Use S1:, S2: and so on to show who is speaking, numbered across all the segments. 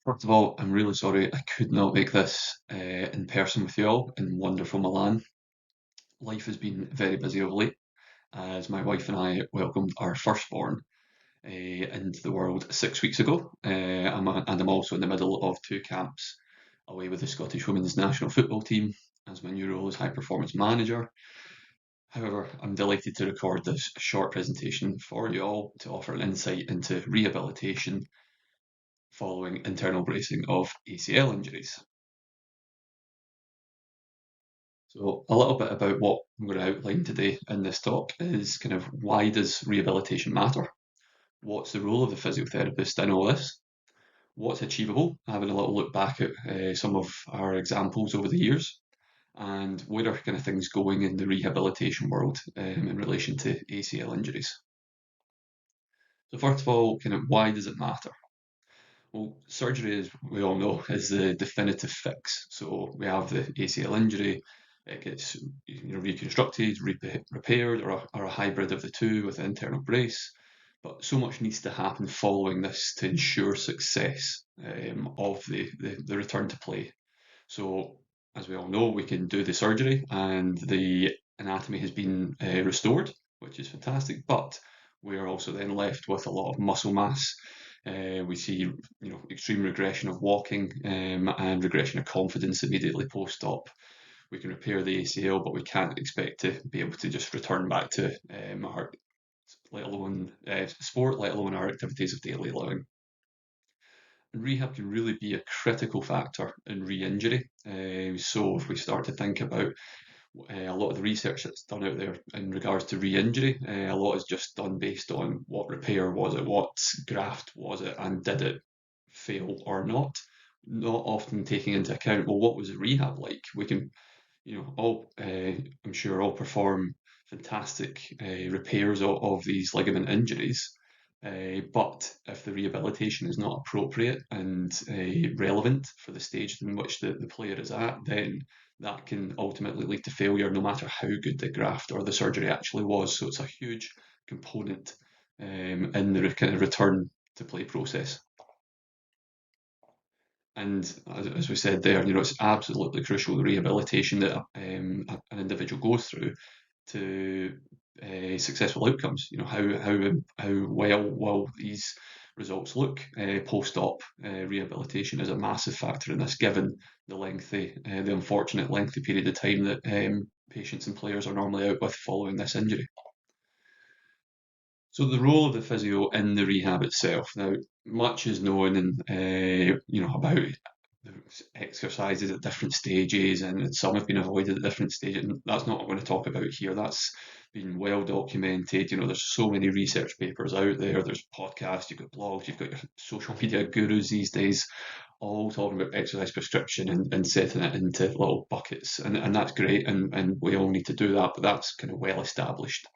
S1: First of all, I'm really sorry I could not make this in person with you all in wonderful Milan. Life has been very busy of late as my wife and I welcomed our firstborn into the world 6 weeks ago. And I'm also in the middle of two camps away with the Scottish women's national football team as my new role as high performance manager. However, I'm delighted to record this short presentation for you all to offer an insight into rehabilitation following internal bracing of ACL injuries. So a little bit about what I'm going to outline today in this talk is kind of why does rehabilitation matter? What's the role of the physiotherapist in all this? What's achievable? Having a little look back at some of our examples over the years, and where are kind of things going in the rehabilitation world in relation to ACL injuries. So first of all, kind of why does it matter? Well, surgery, as we all know, is the definitive fix. So we have the ACL injury, it gets reconstructed, repaired, or a hybrid of the two with an internal brace. But so much needs to happen following this to ensure success of the return to play. So, as we all know, we can do the surgery and the anatomy has been restored, which is fantastic. But we are also then left with a lot of muscle mass. We see, extreme regression of walking and regression of confidence immediately post-op. We can repair the ACL, but we can't expect to be able to just return back to our, let alone sport, let alone our activities of daily living. Rehab can really be a critical factor in re-injury. So if we start to think about a lot of the research that's done out there in regards to re-injury, a lot is just done based on what repair was it, what graft was it, and did it fail or not. Not often taking into account, well, what was the rehab like? We can, all I'm sure all perform fantastic repairs of these ligament injuries. But if the rehabilitation is not appropriate and relevant for the stage in which the player is at, then that can ultimately lead to failure no matter how good the graft or the surgery actually was. So it's a huge component in the kind of return to play process. And as we said there, it's absolutely crucial the rehabilitation that an individual goes through to successful outcomes. How well will these results look? Post-op rehabilitation is a massive factor in this, given the unfortunate lengthy period of time that patients and players are normally out with following this injury. So the role of the physio in the rehab itself. Now, much is known and about the exercises at different stages, and some have been avoided at different stages. And that's not what I'm going to talk about here. That's been well documented. There's so many research papers out there. There's podcasts, you've got blogs, you've got your social media gurus these days, all talking about exercise prescription and setting it into little buckets, and that's great, and we all need to do that. But that's kind of well established.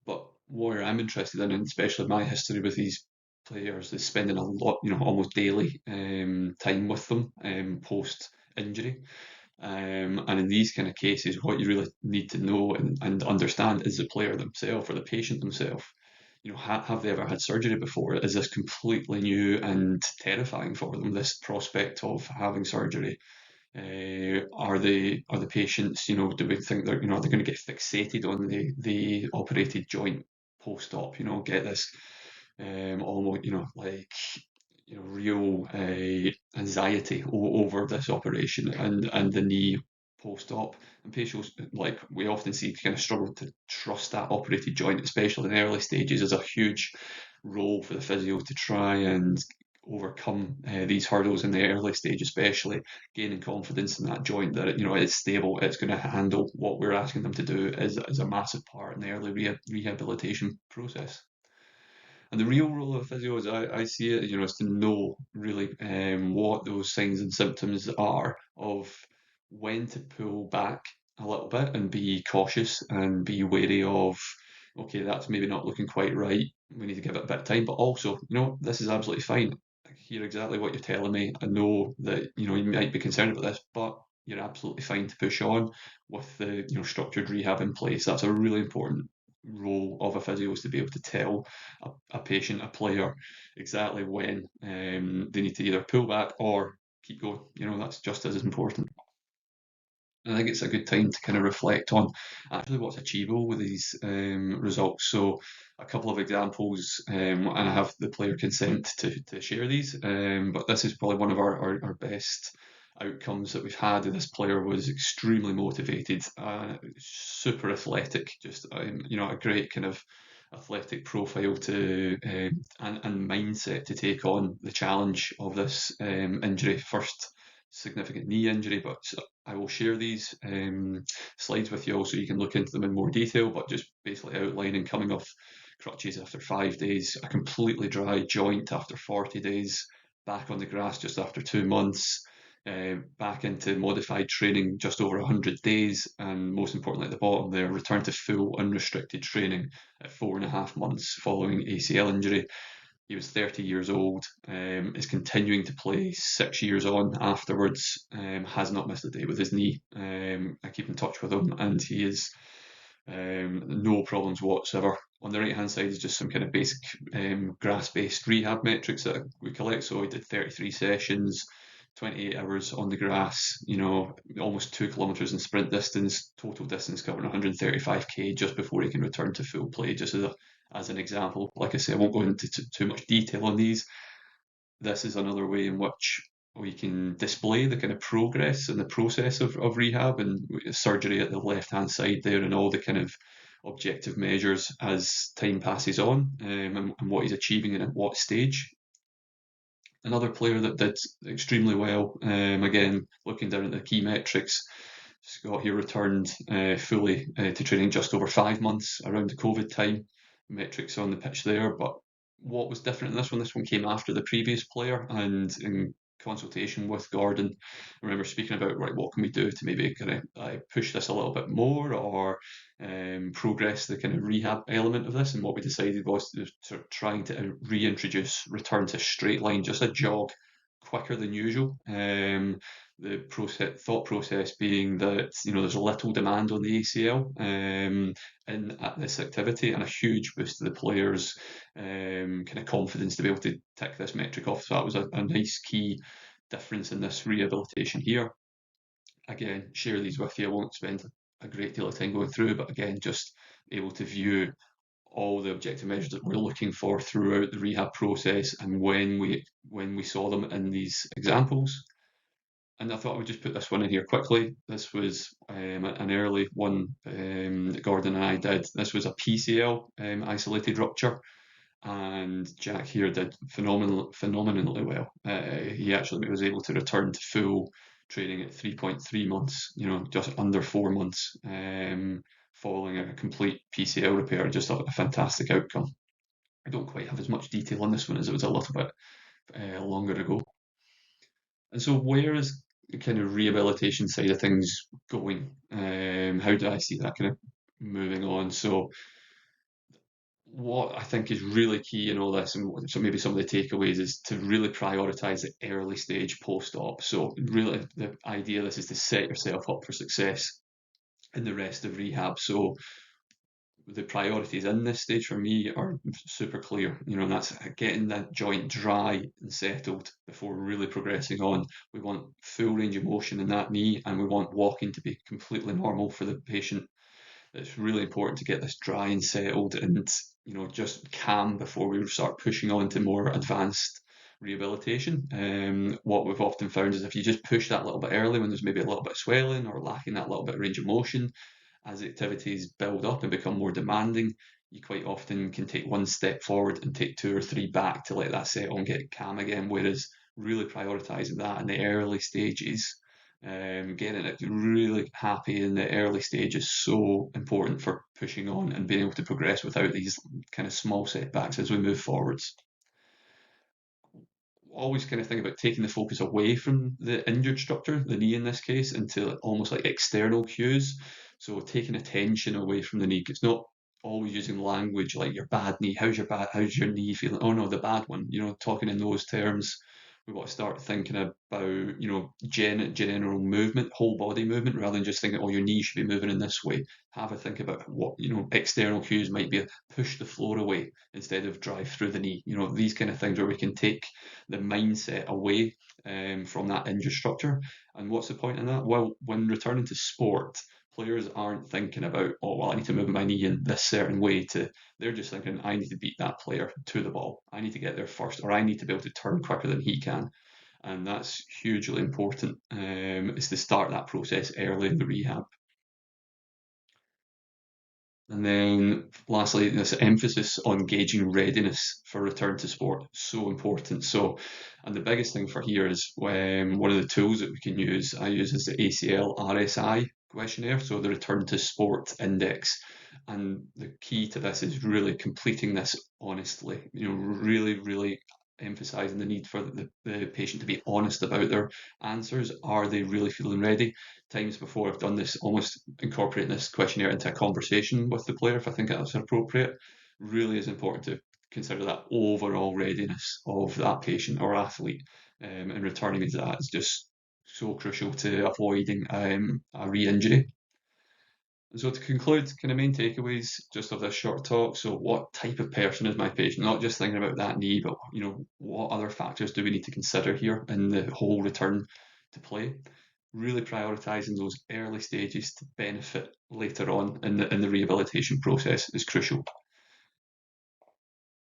S1: But where I'm interested in, and especially my history with these players, is spending a lot, almost daily time with them post injury. And in these kind of cases, what you really need to know and understand is the player themselves or the patient themselves. Have they ever had surgery before? Is this completely new and terrifying for them, this prospect of having surgery? Are the patients, do we think they're, are they going to get fixated on the operated joint post-op? Get this almost, real anxiety over this operation and the knee post-op. And patients, like we often see, kind of struggle to trust that operated joint, especially in early stages. Is a huge role for the physio to try and overcome these hurdles in the early stage, especially gaining confidence in that joint that it's stable, it's going to handle what we're asking them to do is a massive part in the early rehabilitation process. And the real role of a physio, as I see it, is to know really what those signs and symptoms are of when to pull back a little bit and be cautious and be wary of, okay, that's maybe not looking quite right. We need to give it a bit of time, but also, this is absolutely fine. I hear exactly what you're telling me. I know that, you might be concerned about this, but you're absolutely fine to push on with the, structured rehab in place. That's a really important role of a physio is to be able to tell a patient, a player, exactly when they need to either pull back or keep going. That's just as important. And I think it's a good time to kind of reflect on actually what's achievable with these results. So, a couple of examples, and I have the player consent to share these, but this is probably one of our best outcomes that we've had. This player was extremely motivated, super athletic, just a great kind of athletic profile to and mindset to take on the challenge of this injury. First significant knee injury, but I will share these slides with you all so you can look into them in more detail, but just basically outlining coming off crutches after 5 days, a completely dry joint after 40 days, back on the grass just after 2 months, back into modified training just over 100 days, and most importantly at the bottom there, return to full unrestricted training at 4.5 months following ACL injury. He was 30 years old, is continuing to play 6 years on afterwards, has not missed a day with his knee. I keep in touch with him, and he is no problems whatsoever. On the right hand side is just some kind of basic grass based rehab metrics that we collect. So he did 33 sessions, 28 hours on the grass, almost 2 kilometres in sprint distance, total distance covering 135k just before he can return to full play, just as an example. Like I say, I won't go into too much detail on these. This is another way in which we can display the kind of progress and the process of rehab, and surgery at the left hand side there, and all the kind of objective measures as time passes on, and what he's achieving and at what stage. Another player that did extremely well, again, looking down at the key metrics, Scott here returned fully to training just over 5 months around the COVID time. Metrics on the pitch there, but what was different in this one came after the previous player, and in consultation with Gordon, I remember speaking about, right, what can we do to maybe kind of push this a little bit more, or progress the kind of rehab element of this. And what we decided was to sort of trying to reintroduce return to straight line, just a jog quicker than usual. The thought process being that there's little demand on the ACL at this activity, and a huge boost to the players' kind of confidence to be able to tick this metric off. So that was a nice key difference in this rehabilitation here. Again, share these with you. I won't spend a great deal of time going through, but again, just able to view all the objective measures that we're looking for throughout the rehab process, and when we saw them in these examples. And I thought I would just put this one in here quickly. This was an early one that Gordon and I did. This was a PCL isolated rupture, and Jack here did phenomenally well. He actually was able to return to full training at 3.3 months, just under 4 months, following a complete PCL repair. Just a fantastic outcome. I don't quite have as much detail on this one as it was a little bit longer ago. And so, where is the kind of rehabilitation side of things going? How do I see that kind of moving on? So, what I think is really key in all this, and so maybe some of the takeaways, is to really prioritize the early stage post-op. So, really, the idea of this is to set yourself up for success in the rest of rehab. So, the priorities in this stage for me are super clear. That's getting that joint dry and settled before really progressing on. We want full range of motion in that knee, and we want walking to be completely normal for the patient. It's really important to get this dry and settled, and just calm before we start pushing on to more advanced rehabilitation. What we've often found is if you just push that little bit early when there's maybe a little bit of swelling or lacking that little bit of range of motion, as activities build up and become more demanding, you quite often can take one step forward and take two or three back to let that settle and get calm again. Whereas really prioritizing that in the early stages, getting it really happy in the early stage is so important for pushing on and being able to progress without these kind of small setbacks as we move forwards. Always kind of think about taking the focus away from the injured structure, the knee in this case, into almost like external cues. So taking attention away from the knee. It's not always using language like your bad knee. How's your knee feeling? Oh no, the bad one. Talking in those terms, We want to start thinking about, general movement, whole body movement, rather than just thinking, oh, your knee should be moving in this way. Have a think about what, external cues might be, a push the floor away instead of drive through the knee. These kind of things where we can take the mindset away from that injury structure. And what's the point in that? Well, when returning to sport, players aren't thinking about, oh, well, I need to move my knee in this certain way. They're just thinking, I need to beat that player to the ball. I need to get there first, or I need to be able to turn quicker than he can. And that's hugely important, is to start that process early in the rehab. And then lastly, this emphasis on gauging readiness for return to sport, so important. So, and the biggest thing for here is one of the tools that we can use, I use is the ACL RSI questionnaire, so the Return to Sport Index. And the key to this is really completing this honestly, really, really emphasizing the need for the patient to be honest about their answers. Are they really feeling ready? Times before I've done this, almost incorporating this questionnaire into a conversation with the player if I think that's appropriate, really is important to consider that overall readiness of that patient or athlete, and returning into that is just so crucial to avoiding a re-injury. And so to conclude, kind of main takeaways just of this short talk. So what type of person is my patient? Not just thinking about that knee, but what other factors do we need to consider here in the whole return to play? Really prioritizing those early stages to benefit later on in the rehabilitation process is crucial.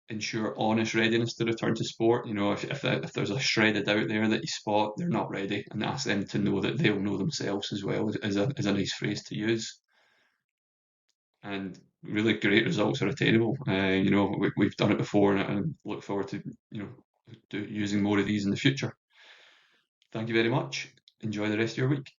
S1: Ensure honest readiness to return to sport. If there's a shredded out there that you spot, they're not ready, and ask them to know that they'll know themselves as well, is a nice phrase to use. And really great results are attainable. We've done it before, and look forward to using more of these in the future. Thank you very much. Enjoy the rest of your week.